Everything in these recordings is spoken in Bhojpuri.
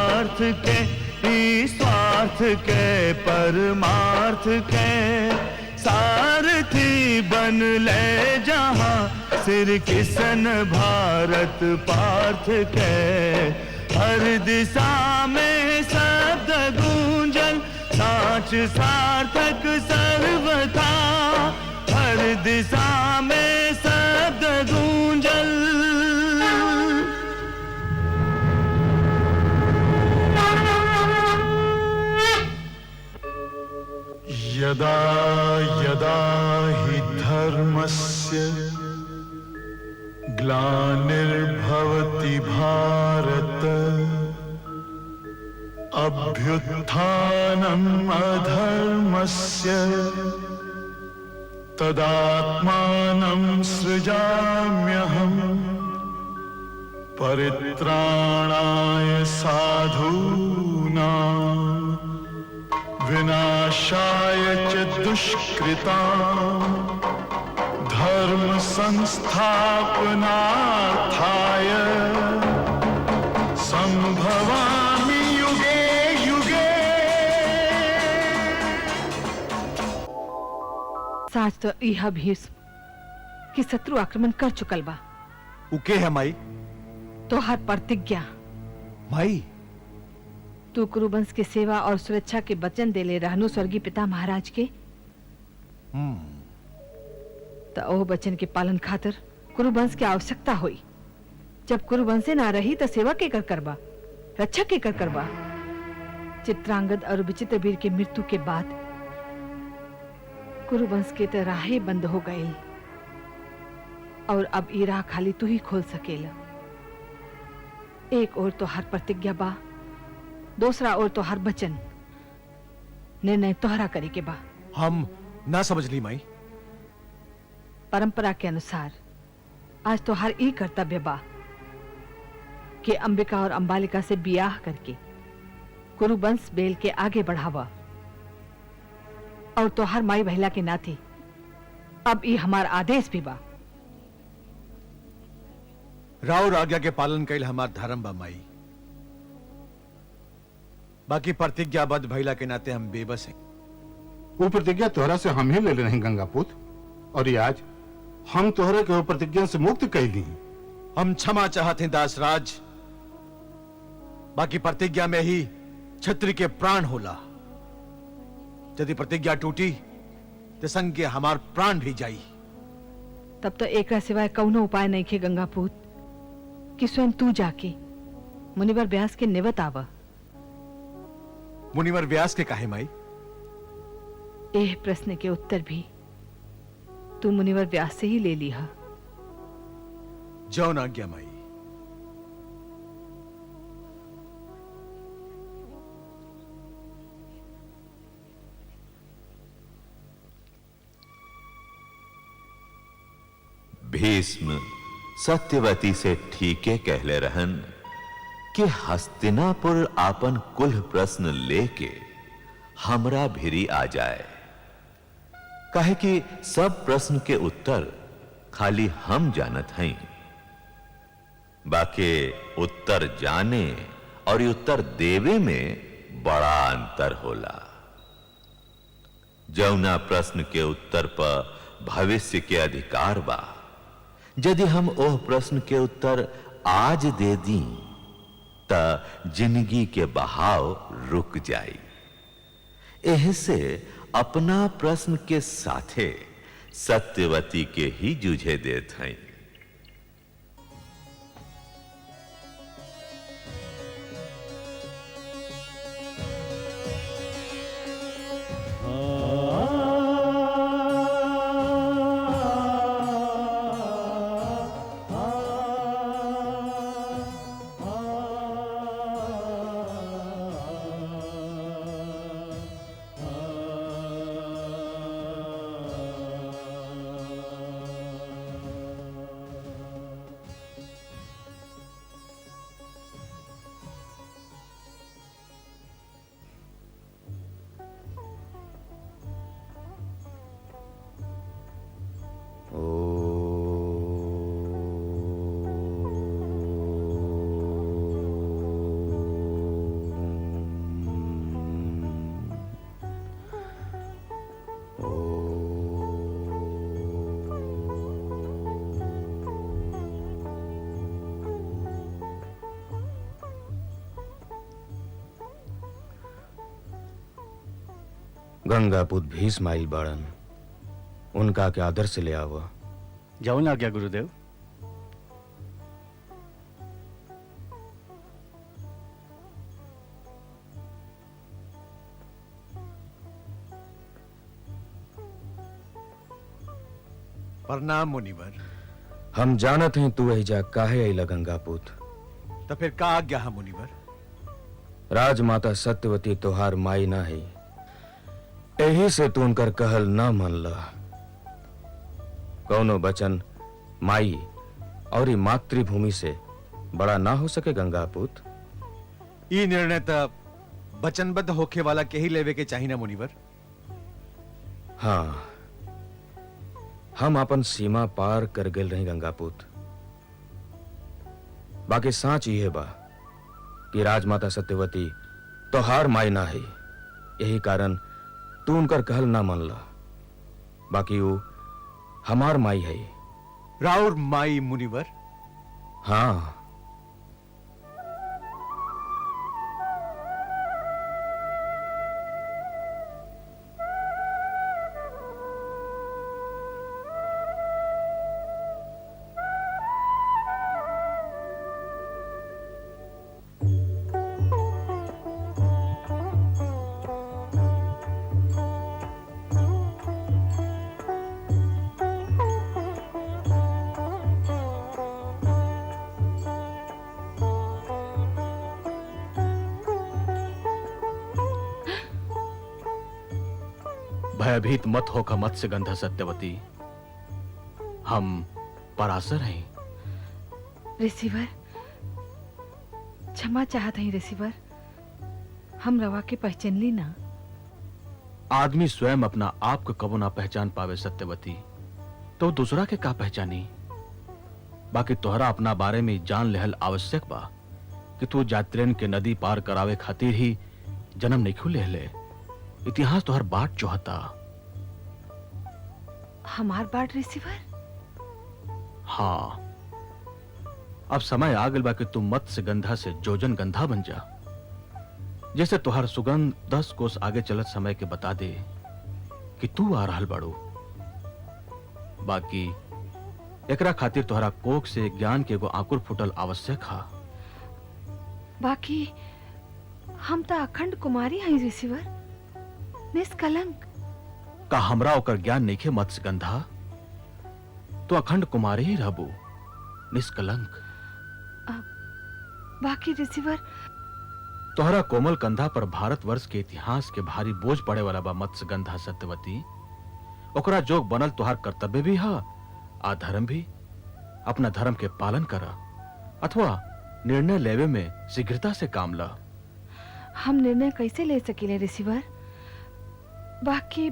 स्वार्थ के, स्वार्थ के परमार्थ के सारथी बन ले जहां, सिर किसन भारत पार्थ के। हर दिशा में शब्द गूंजन, साच सार्थक सर्वथा। हर दिशा में शब्द गूंजन। यदा यदा हि धर्मस्य ग्लानिर्भवति भारत, अभ्युत्थानम् अधर्मस्य तदात्मानं सृजाम्यहम्। परित्राणाय साधूनां विनाशाय च दुष्कृतां, धर्म संस्थापनार्थाय संभवामि युगे युगे। साच तो यह भीष्म कि शत्रु आक्रमण कर चुकल बा। उके है माई? तो हर प्रतिज्ञा माई, तू कुरुवंश के सेवा और सुरक्षा के वचन दे ले रहनु स्वर्गीय पिता महाराज के। तो ओह वचन के पालन खातिर कुरुवंश की आवश्यकता हुई। जब कुरुवंश ना रही तो सेवा के कर करबा, रक्षा के कर करबा। चित्रांगद और विचित्र वीर के मृत्यु के बाद कुरुवंश के तो राहें बंद हो गई, और अब ये राह खाली तू ही खोल सकेला। एक और तो हर प्रतिज्ञा बा, दूसरा और तो हर वचन। निर्णय तोहरा करे के बा। हम ना समझ ली माई। परंपरा के अनुसार आज तो हर ई कर्तव्य बा कि अंबिका और अंबालिका से बियाह करके कुरुवंश बेल के आगे बढ़ावा। और तो हर माई बहला के नाते अब ई हमार आदेश भी बा। राव आज्ञा के पालन कैल हमार धर्म बा माई। बाकी प्रतिज्ञाबद्ध भइला के नाते हम बेबस हैं। वो प्रतिज्ञा तोहरा से हम ही ले रहे हैं गंगापुत, और ये आज हम तोहरे के वो प्रतिज्ञा से मुक्त कर दी। हम क्षमा चाहते हैं दासराज, बाकी प्रतिज्ञा में ही छत्री के प्राण होला। यदि प्रतिज्ञा टूटी तो संग के हमार प्राण भी जाई। तब तो एक सिवाय कौनो उपाय नहीं खे गंगापुत कि स्वयं तू जाके मुनिवर व्यास के निवत आवा। मुनिवर व्यास के काहे माई? एह प्रश्न के उत्तर भी तू मुनिवर व्यास से ही ले लिया। जौन आज्ञा माई। भीष्म सत्यवती से ठीके कहले रहन कि हस्तिनापुर आपन कुल प्रश्न लेके हमरा भिरी आ जाए। कहे कि सब प्रश्न के उत्तर खाली हम जानत हैं। बाकी उत्तर जाने और उत्तर देवे में बड़ा अंतर होला। जौना प्रश्न के उत्तर पर भविष्य के अधिकार बा, यदि हम ओह प्रश्न के उत्तर आज दे दी त जिंदगी के बहाव रुक जाई। ऐसे अपना प्रश्न के साथे सत्यवती के ही जूझे देत हैं। गंगापुत भीष्म आइल बाड़न, उनका के आदर से ले आवा। जाऊं ना क्या गुरुदेव? प्रणाम मुनिवर। हम जानत हैं तू एहिजा काहे अइला गंगापुत। तो फिर का आज्ञा है मुनिवर? राजमाता सत्यवती तोहार माई ना है, यही से तू उनकर कहल ना मनला। कौनो बचन माई और ई मातृभूमि से बड़ा ना हो सके गंगापुत। ई निर्णय तो वचनबद्ध होखे वाला के ही लेवे के चाहिए ना मुनिवर। हाँ, हम अपन सीमा पार कर गेल रही गंगापुत। बाकी साच ये बा कि राजमाता सत्यवती तोहार माई ना है, यही कारण तू उनकर कहल ना मनला। बाकी वो हमार माई है। राउर माई मुनिवर? हाँ, भयभीत मत होकर मत्स्यगंधा सत्यवती, हम पराशर हैं। रिसीवर, क्षमा चाहत हई रिसीवर, हम रवा के पहचान ली ना। आदमी स्वयं अपना आप को कबो ना पहचान पावे सत्यवती, तो दूसरा के का पहचानी। बाकी तोहरा अपना बारे में जान लेहल आवश्यक बा कि तू यात्रियन के नदी पार करावे खातिर ही जन्म नहीं खुले ले। इतिहास तोहर बाट जोहता। हमार बाट रिसीवर? हाँ, अब समय आ गल बा कि तू मत्स्य गंधा से जोजन गंधा बन जा। जैसे तुहार सुगंध 10 कोस आगे चलत समय के बता दे कि तू आ रहल बाड़ू। बाकी एकरा खातिर तुहरा कोख से ज्ञान के एगो आंकुर फुटल आवश्यक हा। बाकी हम तो अखंड कुमारी हई रिसीवर, निष्कलंक। का हमरा ओकर ज्ञान नइखे मत्स्य गंधा? तो अखंड कुमारी ही रहबू, निष्कलंक। बाकी रिसीवर, तोहरा कोमल कंधा पर भारतवर्ष के इतिहास के भारी बोझ पड़े वाला बा मत्स्य गंधा सत्यवती। ओकरा जोग बनल तुहार कर्तव्य भी हा, आधर्म भी। अपना धर्म के पालन करा अथवा निर्णय लेवे में शीघ्रता से काम ला। हम निर्णय कैसे ले सकीले रिसीवर? बाकी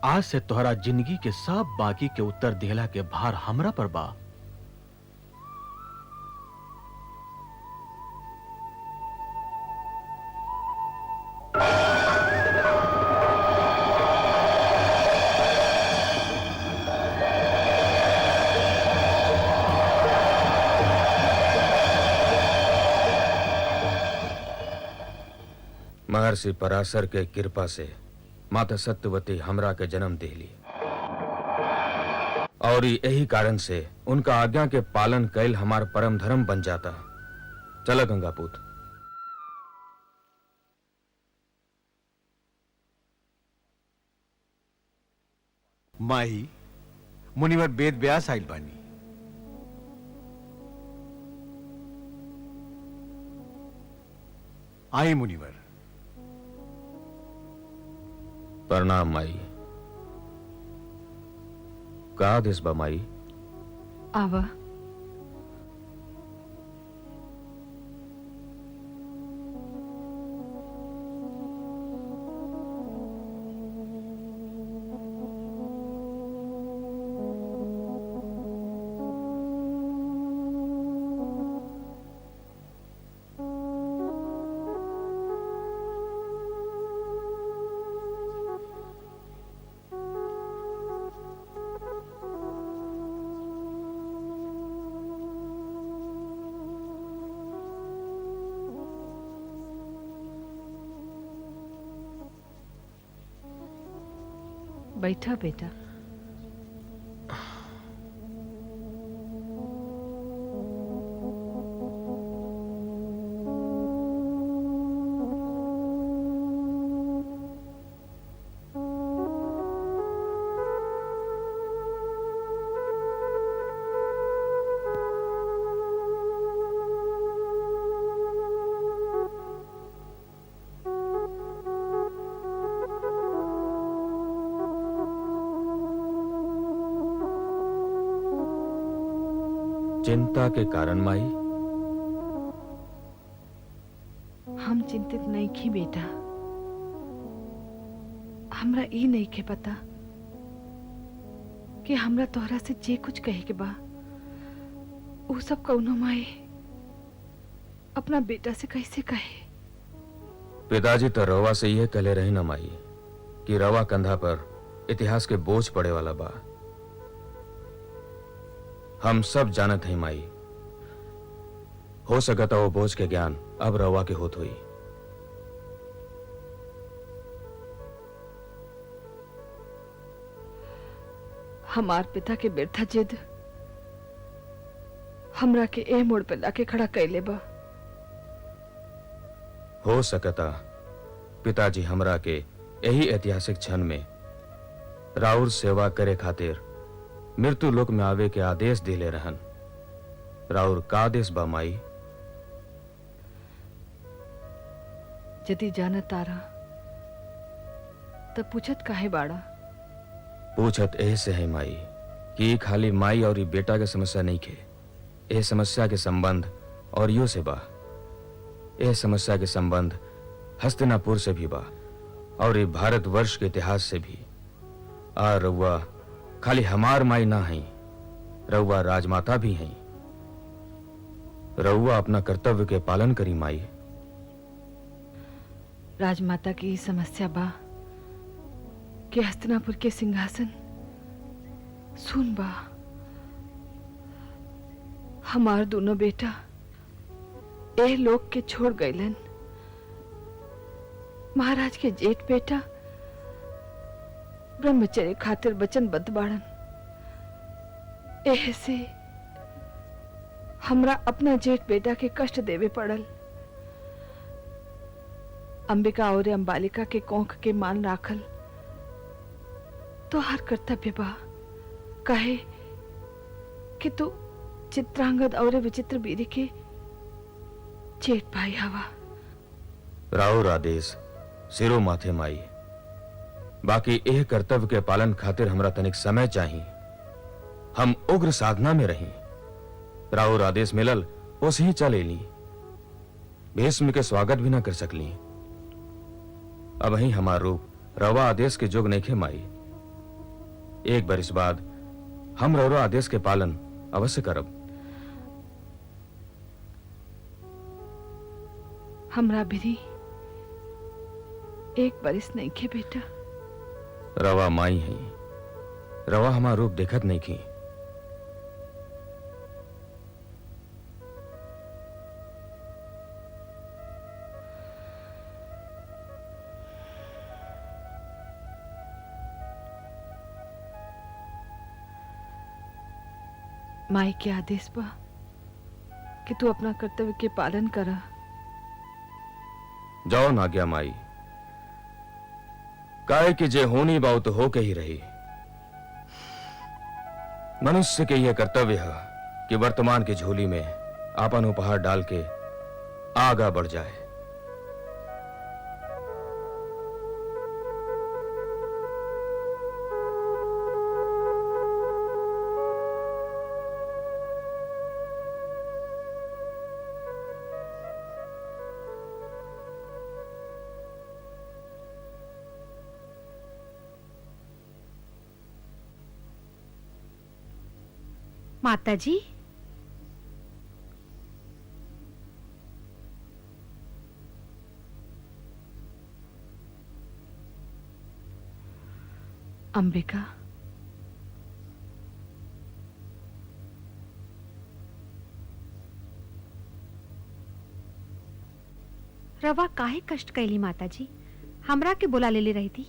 आज से तोहरा जिंदगी के सब बाकी के उत्तर दिहला के भार हमरा पर बा। महर्षि पराशर के कृपा से माता सत्यवती हमरा के जन्म देली, और यही कारण से उनका आज्ञा के पालन कैल हमार परम धर्म बन जाता। चला गंगापुत। माही, मुनिवर वेद व्यास आइल बानी। आई मुनिवर। प्रणाम माई। का आदेश बा माई? आवा। बैठा बेटा। चिंता के कारण माई? हम चिंतित नहीं की बेटा। हमरा ई नहीं के पता कि हमरा तोहरा से जे कुछ कहे के बा वो सब कौनो माई अपना बेटा से कैसे कहे। पिताजी तो रवा से यह कहले रही न माई कि रवा कंधा पर इतिहास के बोझ पड़े वाला बा। हम सब जानत हैं माई, हो सकता वो बोझ के ज्ञान अब रवा के होत हुई। हमार पिता के व्यर्था जिद हमरा के ए मोड़ पे लाके खड़ा कैले बा। हो सकता पिताजी हमरा के यही ऐतिहासिक क्षण में राउर सेवा करे खातिर मृत्यु लोक में आवे के आदेश दिले रहन। राउर का आदेश बा माई? यदि जाना तारा तब पूछत काहे बाड़ा? पूछत ऐसे है माई कि ये खाली माई और ये बेटा के समस्या नहीं के। यह समस्या के संबंध और यो से बा। यह समस्या के संबंध हस्तिनापुर से भी बा और ये भारतवर्ष के इतिहास से भी। आ रउआ खाली हमार माई ना है, रउआ राजमाता भी हैं। रउआ अपना कर्तव्य के पालन करी माई। राजमाता की ई समस्या बा कि हस्तिनापुर के सिंहासन सुन बा। हमार दोनों बेटा ए लोक के छोड़ गईलन। महाराज के जेठ बेटा ब्रह्मचर्य खातिर वचनबद्ध बाड़न। ऐसे हमरा अपना जेठ बेटा के कष्ट देवे पड़ल। अंबिका और अंबालिका के कोंख के मान राखल तो हर कर्तव्य बा। कहे कि तू चित्रांगद और विचित्र बीरी के जेठ भाई हवा। राउर आदेश सिरो माथे माई। बाकी यह कर्तव्य के पालन खातिर हमरा तनिक समय चाहिए। हम उग्र साधना में रही। राउर आदेश मिलल उसे ही चले ली। भीष्म के स्वागत भी ना कर सकली। अब ही हमार रूप रवा आदेश के जोग नहीं खे माई। एक बरिस बाद हम रवा आदेश के पालन अवश्य करब। हमरा भी एक बरिस नहीं खे बेटा। रवा माई है, रवा हमार रूप देखत नहीं की। माई के आदेश बा कि तू अपना कर्तव्य के पालन करा। जाओ ना गया माई। काहे कि जे होनी बात तो हो के ही रही। मनुष्य के यह कर्तव्य है कि वर्तमान की झोली में आपन उपहार डाल के आगा बढ़ जाए। माताजी, अंबिका, रवा काहे कष्ट कैली माताजी? हमरा के बुला लेले रही थी।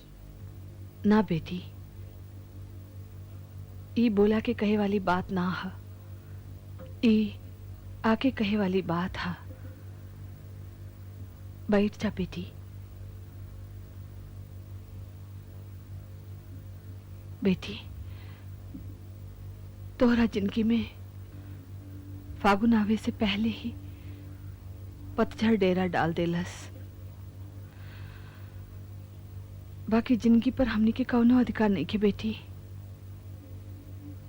ना बेटी, ई बोला के कहे वाली बात ना है, ई आके कहे वाली बात है। बैठ जा बेटी। बेटी, तोहरा जिंदगी में फागुन आवे से पहले ही पतझड़ डेरा डाल देलस। बाकी जिंदगी पर हमनी के कौनो अधिकार नहीं के बेटी।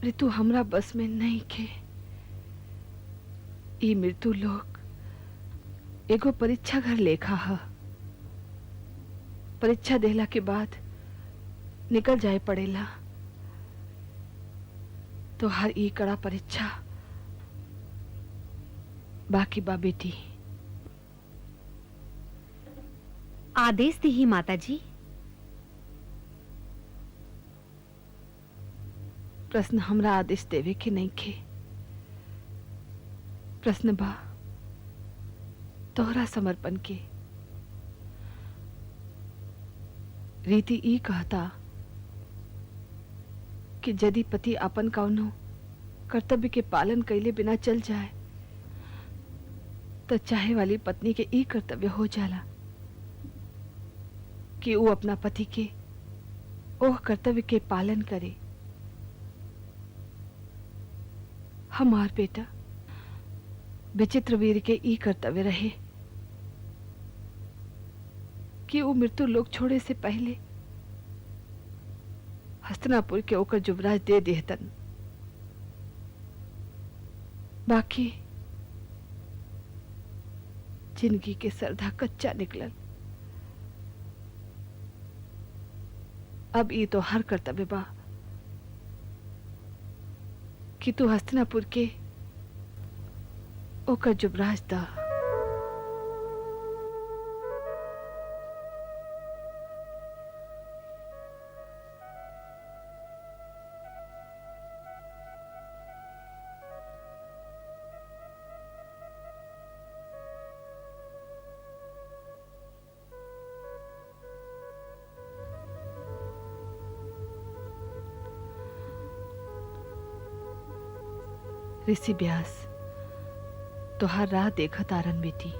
ऋतु हमरा बस में नहीं के। ई मृत्यु लोक एगो परीक्षा घर लेखा है। परीक्षा देला के बाद निकल जाए पड़ेला। तो हर ई कड़ा परीक्षा बाकी बा बेटी। आदेश दी ही माता जी। प्रश्न हमरा आदेश देवे के नहीं खे। प्रश्न बा तोहरा समर्पण के। रीति ई कहता कि यदि पति अपन कौनो कर्तव्य के पालन कैले बिना चल जाए तो चाहे वाली पत्नी के ई कर्तव्य हो जाला कि वो अपना पति के ओह कर्तव्य के पालन करे। हमार बेटा विचित्र वीर के ई कर्तव्य रहे कि वो मृत्यु लोक छोड़े से पहले हस्तिनापुर के ओकर युवराज दे देहतन। बाकी जिंदगी के सरधा कच्चा निकलल। अब ये तो हर कर्तव्य बा कि तू हस्तिनापुर के ओकर युवराज दा। ऋषि व्यास तोहार राह देखा तारन बेटी।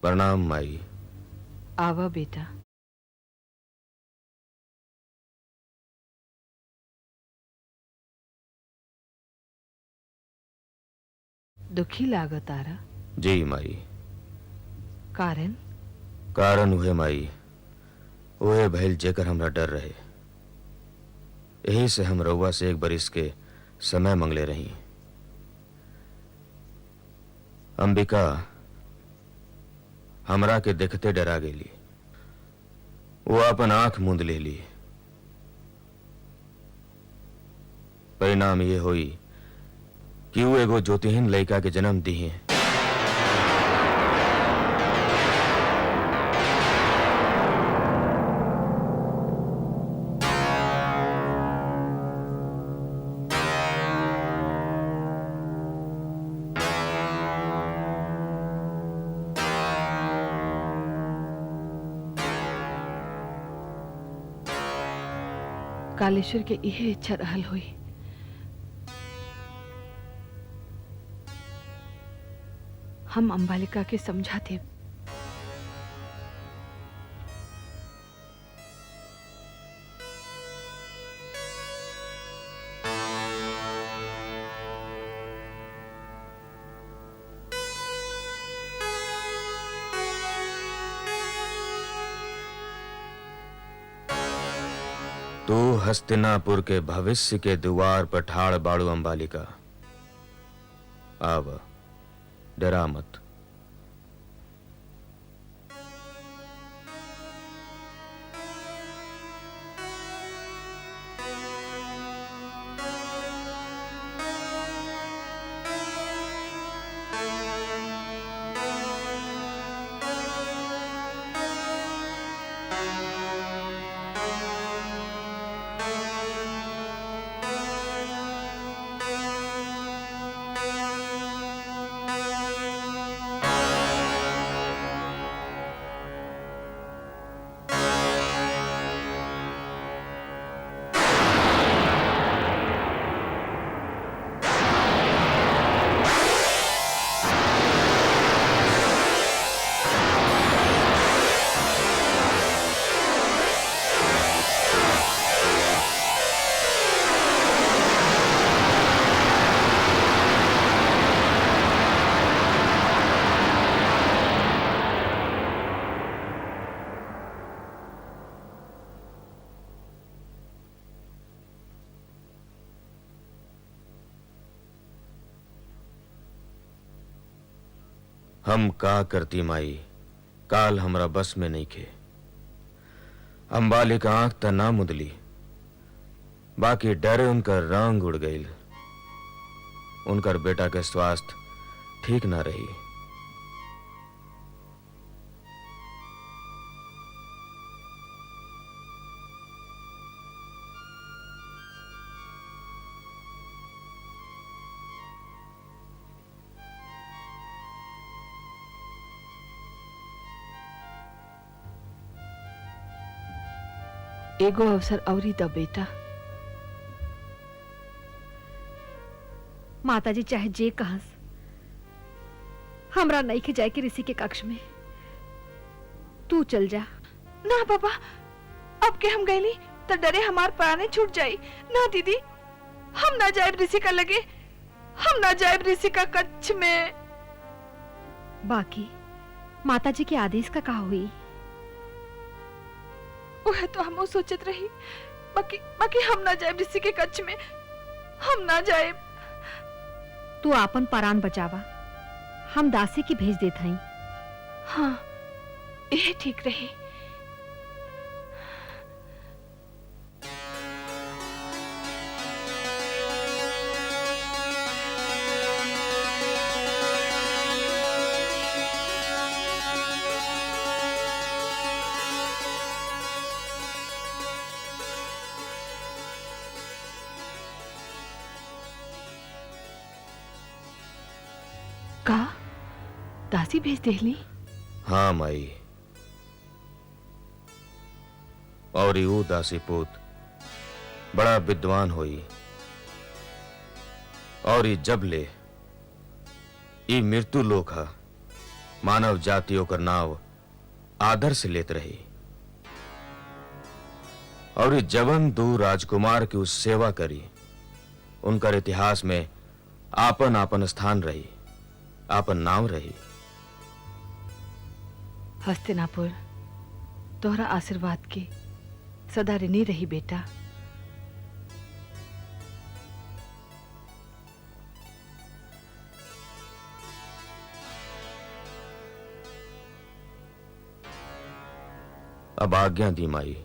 प्रणाम माई। आवा बेटा। दुखी लागत आरा। जी माई। कारण कारण हुए माई ओए भैल जेकर हमरा डर रहे, यही से हम रउआ से एक बरिस के समय मंगले रही। अंबिका हमरा के देखते डरा गेली, वो अपन आंख मूंद लेली। परिणाम ये हुई कि वो एगो ज्योतिहीन लड़का के जन्म दी है। कालेश्वर के यह इच्छा रहल हुई। हम अंबालिका के समझाते। तू हस्तिनापुर के भविष्य के द्वार पर ठाड़ बाड़ू अंबालिका। आव, डरा मत। हम का करती माई, काल हमरा बस में नहीं खे। अंबालिका आंख त ना मुदली, बाकी डरे उनकर रंग उड़ गईल। उनकर बेटा के स्वास्थ्य ठीक ना रही। एगो अवसर औरी द बेटा। माताजी चाहे जे कहस, हमरा नहीं के जाए के ऋषि के कक्ष में। तू चल जा। ना बाबा, अब के हम गईली तो डरे हमार प्राणे छूट जाई। ना दीदी, हम ना जाए ऋषि का लगे, हम ना जाए ऋषि का कक्ष में। बाकी माताजी के आदेश का कहा हुई? वह तो हम सोचत रही, बाकी हम ना जाए ऋषि के कक्ष में, हम ना जाए। तू आपन परान बचावा, हम दासी की भेज देत हई। हाँ, यह ठीक रही। का दासी भेज देली? हाँ माई, और यू दासी पुत बड़ा विद्वान होई, और ये जब ले ये मृत्यु लोक है, मानव जातियों का नाव आदर से लेत रही। और ये जवन दू राजकुमार की उस सेवा करी, उनकर इतिहास में आपन आपन स्थान रही, आपन नाम रही। हस्तिनापुर तोहरा आशीर्वाद के सदा ऋणी रही बेटा। अब आज्ञा दी माई।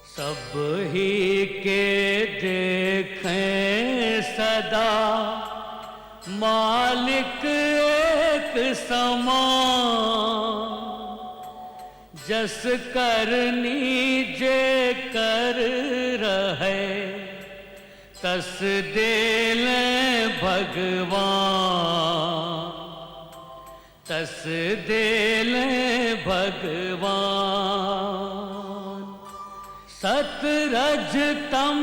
सब ही के देखें सदा मालिक एक समान, जस करनी जे कर रहे तस देले भगवान, तस देले भगवान। सतरज तम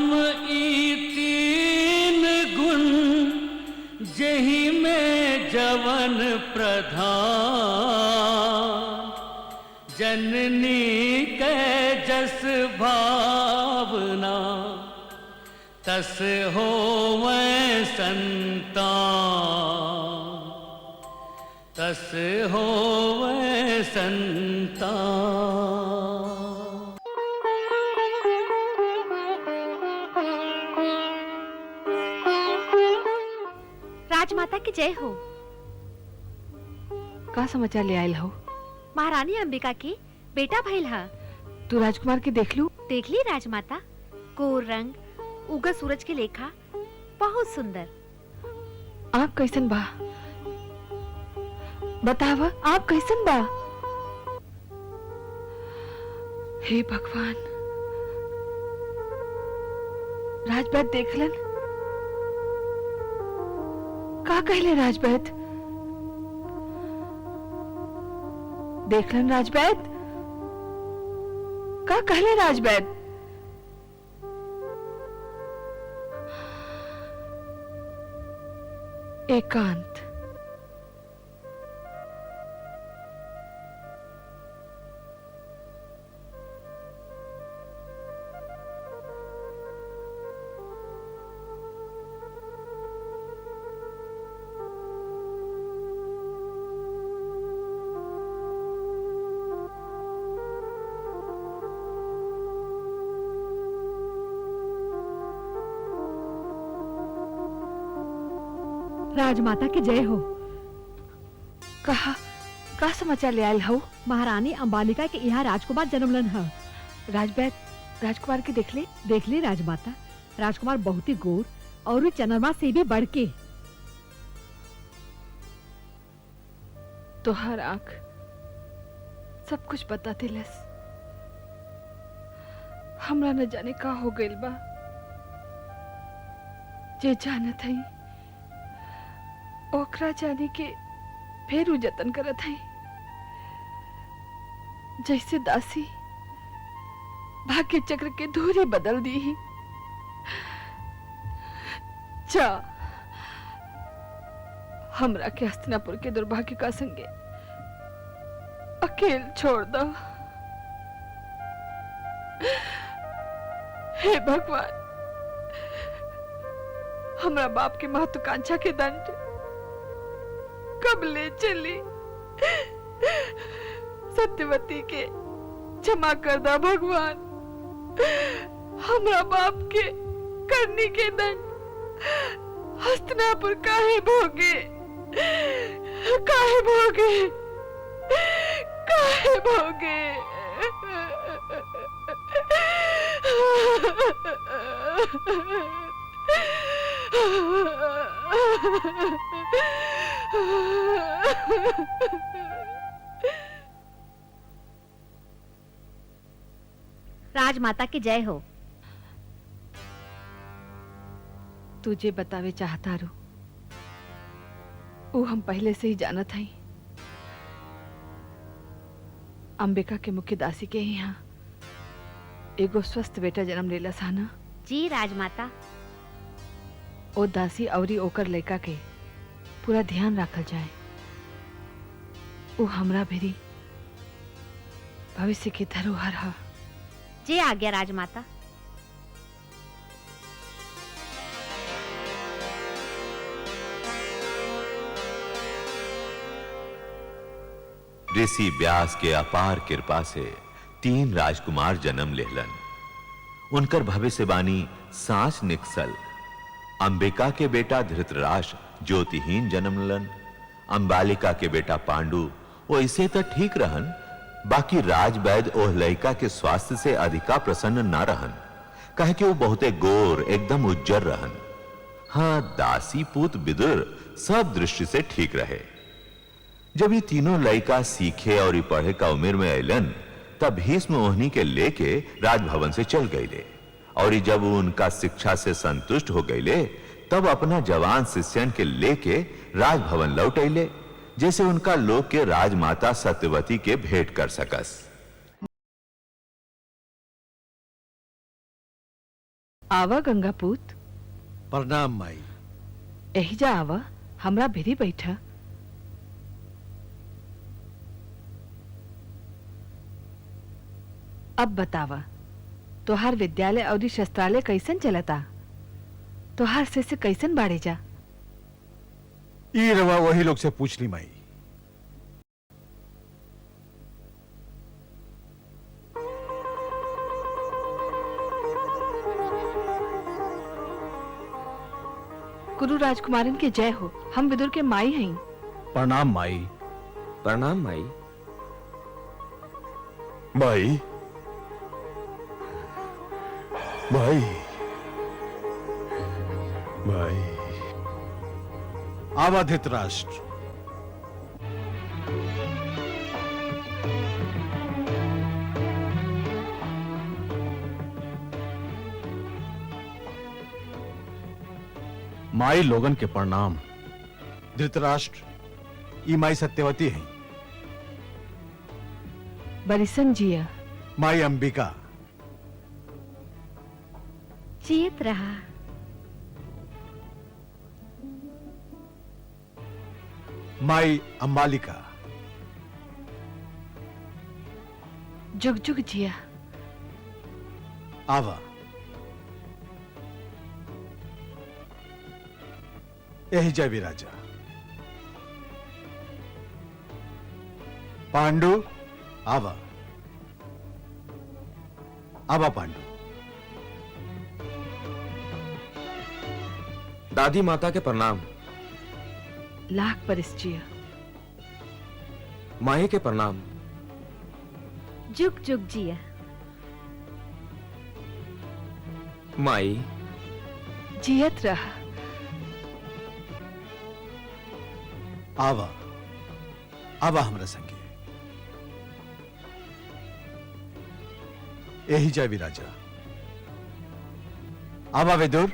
ई तीन गुण, जही में जवन प्रधान, जननी के जस भावना तस होवै संतान, तस होवै संतान। राजमाता की जय हो। का समाचार ले आयल हो? महारानी अंबिका के बेटा भइल हा। तू राजकुमार के देख लू? देख ली राजमाता, कोर रंग, उगा सूरज के लेखा, बहुत सुंदर। आप कैसन बा? बताव, आप कैसन बा? हे भगवान, राजवैद देखलन? का कहले राजवैद? देखलन राजवैद? का कहले राजवैद? एकांत। राजमाता की जय हो। कहा का समाचार ले आयल हो? महारानी अंबालिका के यहाँ राजकुमार जन्मलन है। राजवैद राजकुमार के देख ले? देख ली राजमाता, राजकुमार बहुत ही गोर और चंद्रमा से भी बढ़ के। तोहार आंख सब कुछ बता दिलस। हमरा न जाने का हो गइल बा। जे जानत हई ओकरा जाने के फेर जतन करत हई। जैसे दासी भाग्य चक्र के धूरी बदल दी ही। जा हमरा के हस्तिनापुर के दुर्भाग्य का संगे अकेल छोड़ दो। हे भगवान, हमरा बाप के महत्वाकांक्षा के दंड कब ले चली? सत्यवती के क्षमा कर दा भगवान। हमरा बाप के करनी के दंड हस्तिनापुर काहे भोगे? काहे भोगे? काहे भोगे? राजमाता की जय हो। तुझे बतावे चाहता रू, वो हम पहले से ही जानत हई। अंबिका के मुख्य दासी के यहाँ एगो स्वस्थ बेटा जन्म लेला साना। जी राजमाता, ओ दासी औरी ओकर लड़का के पूरा ध्यान रखल जाए। वो हमरा भेरी भविष्य की धरोहर है। जे आज्ञा राजमाता। ऋषि व्यास के अपार कृपा से 3 राजकुमार जन्म लेहलन। उनकर भविष्यवाणी सांच निकसल। अंबिका के बेटा धृतराष्ट्र ज्योतिहीन जन्मलन। अंबालिका के बेटा पांडु वैसे तो ठीक रहन, बाकी राजवैद ओह लड़का के स्वास्थ्य से अधिका प्रसन्न ना रहन, कहे कि वो बहुते गोर एकदम उज्जर रहन। हाँ, दासी पूत विदुर सब दृष्टि से ठीक रहे। जब ये तीनों लड़का सीखे और पढ़े का उम्र में अलन, तब भीष्म ओहनी के लेके राजभवन से चल गए। और जब वो उनका शिक्षा से संतुष्ट हो गए, तब अपना जवान शिष्यन के लेके राजभवन लौट अले, जैसे उनका लोक के राजमाता सत्यवती के भेंट कर सकस। आवा गंगापूत। प्रणाम माई। यही जा आवा, हमरा भेरी बैठा। अब बतावा, तोहार विद्यालय और शस्त्रालय कैसन चलता? तोहार शिष्य कैसन बाड़े जा? ई रवा वही लोग से पूछ ली माई। गुरु राजकुमारन के जय हो। हम विदुर के माई हैं। प्रणाम माई। प्रणाम माई। माई, माई, माई। आवा धृतराष्ट्र। माई लोगन के प्रणाम। धृतराष्ट्र, ई माई सत्यवती हैं। बरिसन जिया। माई अंबिका। जीत रहा। माई अंबालिका। जुग जुग जिया। आवा। यही जय विराजा। पांडु, आवा। आवा पांडु। दादी माता के प्रणाम। लाख बरिस जिया। माही के प्रणाम। जुग जुग जिया। माई। जियत रहा। आवा। आवा हमरा संगे। यही जय विराजा। आवा विदुर।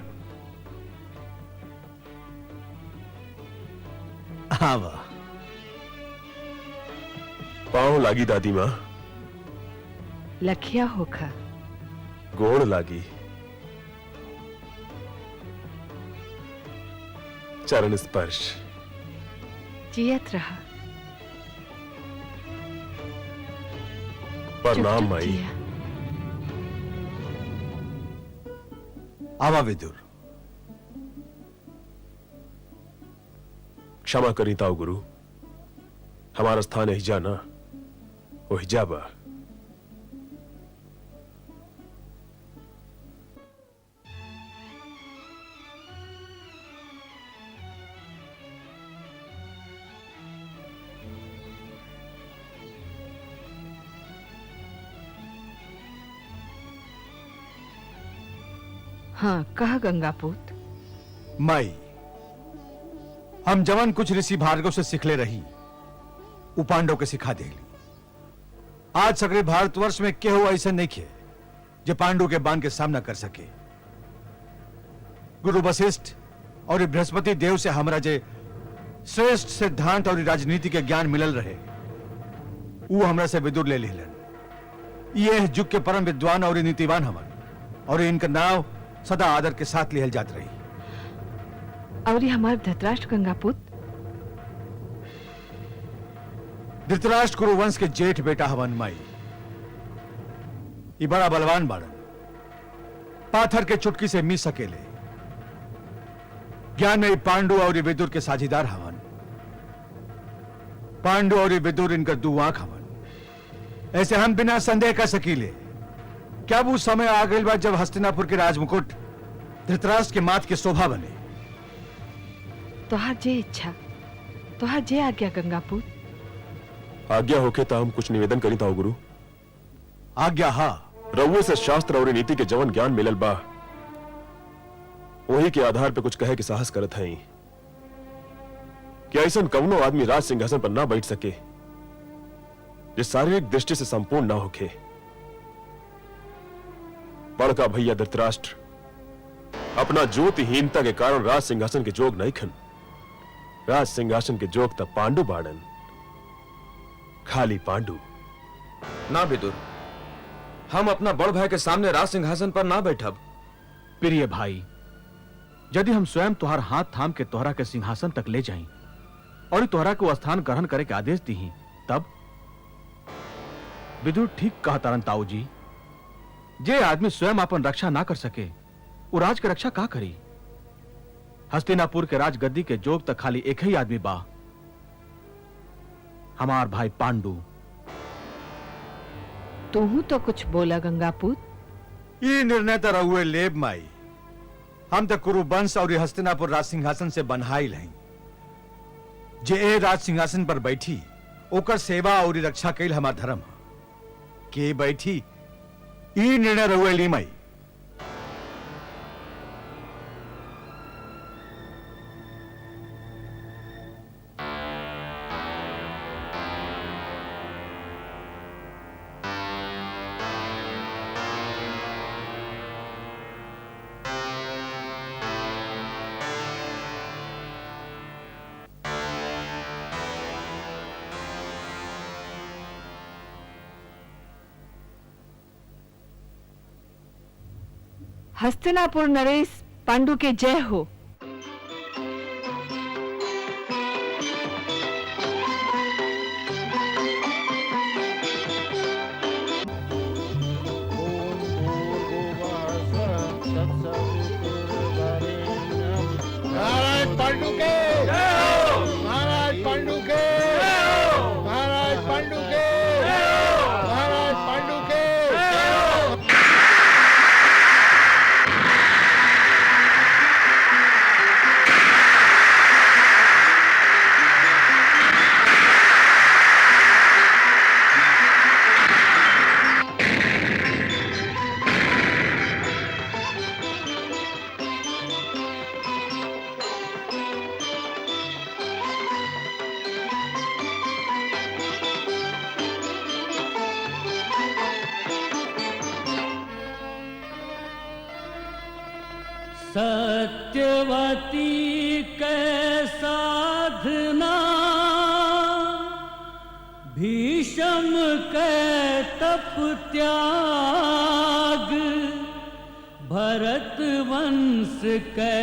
आवा। पाँव लागी दादी माँ। लखिया होखा। गोड़ लागी। चरण स्पर्श। जियत रहा। प्रणाम जुग जुग माई। जिया। आवा विदुर। क्षमा करी ताऊ गुरु, हमारा स्थान हिजा ना, वो हिजाबा। हाँ, कहा गंगापूत। माई, हम जवन कुछ ऋषि भार्गव से सिखले रही, उपांडव के सिखा देली। आज सगरे भारतवर्ष में केहू ऐसा नहीं खे जो पांडु के बाण के सामना कर सके। गुरु वशिष्ठ और बृहस्पति देव से हमरा जे श्रेष्ठ सिद्धांत और राजनीति के ज्ञान मिलल रहे, वो हमरा से विदुर ले लेलन। ये युग के परम विद्वान और नीतिवान हमन, और इनका नाव सदा आदर के साथ लिहल जात रही। और ये हमारे धृतराष्ट्र गंगापुत। धृतराष्ट्र कुरुवंश के जेठ बेटा हवन माई। ये बड़ा बलवान बाड़न, पाथर के चुटकी से मी सकेले। ज्ञान में पांडु और विदुर के साझीदार हवन। पांडु और विदुर इनका दो आंख हवन। ऐसे हम बिना संदेह कर सकीले क्या वो समय आ गई बात जब हस्तिनापुर के राजमुकुट धृतराष्ट्र के माथ की शोभा बने। तोहार जे इच्छा, तोहार जे आज्ञा गंगापुत। आज्ञा होके तो हम कुछ निवेदन करी था गुरु। आज्ञा हा। रउए से शास्त्र और नीति के जवन ज्ञान मिलल बा, वही के आधार पे कुछ कहे के साहस करत हैं कि ऐसा कवनो आदमी राज सिंहासन पर ना बैठ सके जो शारीरिक दृष्टि से संपूर्ण ना होके। बड़का भैया धृतराष्ट्र अपना ज्योतिहीनता के कारण राज सिंहासन के जोग नहीं खन। राज सिंहासन के जोग तब पांडु बाड़न, खाली पांडु। ना विदुर, हम अपना बड़ भाई के सामने राज सिंहासन पर ना बैठब। प्रिय भाई, यदि हम स्वयं तुहार हाथ थाम के तोहरा के सिंहासन तक ले जाएं और तोहरा को स्थान ग्रहण करे के आदेश दी, तब विदुर ठीक कहा तारन ताऊ जी। जे आदमी स्वयं अपन रक्षा ना कर सके, वो राज के रक्षा का करी। हस्तिनापुर के राजगद्दी के जोग तक खाली एक ही आदमी बा, हमार भाई पांडु। तू तो कुछ बोला गंगापुत। ये निर्णय तो रहुए लेब माई। हम तो कुरुवंश और हस्तिनापुर राज सिंहासन से बनहाइल हैं। जे ए राज सिंहासन पर बैठी ओकर सेवा और रक्षा कैल हमार धर्म के बैठी। ई निर्णय रहुए ली माई। हस्तिनापुर नरेश पांडु के जय हो। महाराज पांडु के, महाराज पांडु के, महाराज पांडु के, महाराज पांडु के। सत्यवती के साधना, भीषम के तप त्याग, भरत वंश के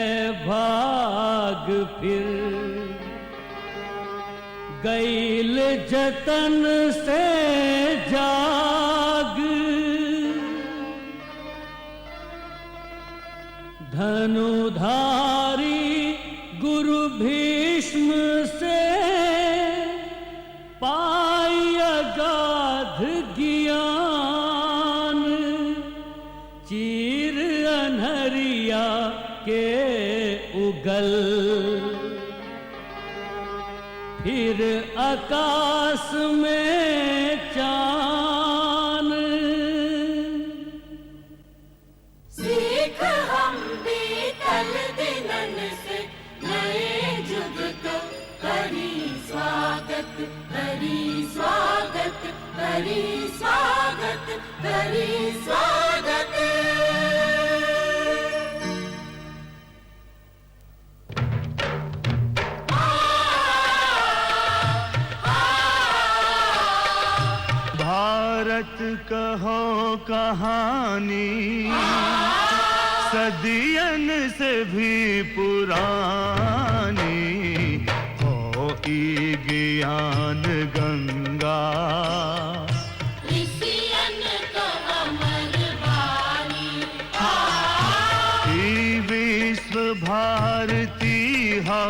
भाग फिर, गैल जतन से जाग, धनुधारी गुरु भीष्म से पाई अगाध ज्ञान, चीर अनहरिया के उगल, फिर आकाश में चांद। सीख हम बीतल दिनन से नए जुग को करी स्वागत, करी स्वागत, करी स्वागत, करी स्वागत। भारत कहो कहानी, सदियन से भी पुरानी हो ई ज्ञान गंगा। ऋषियन को अमर वाणी ई विश्व भारती हो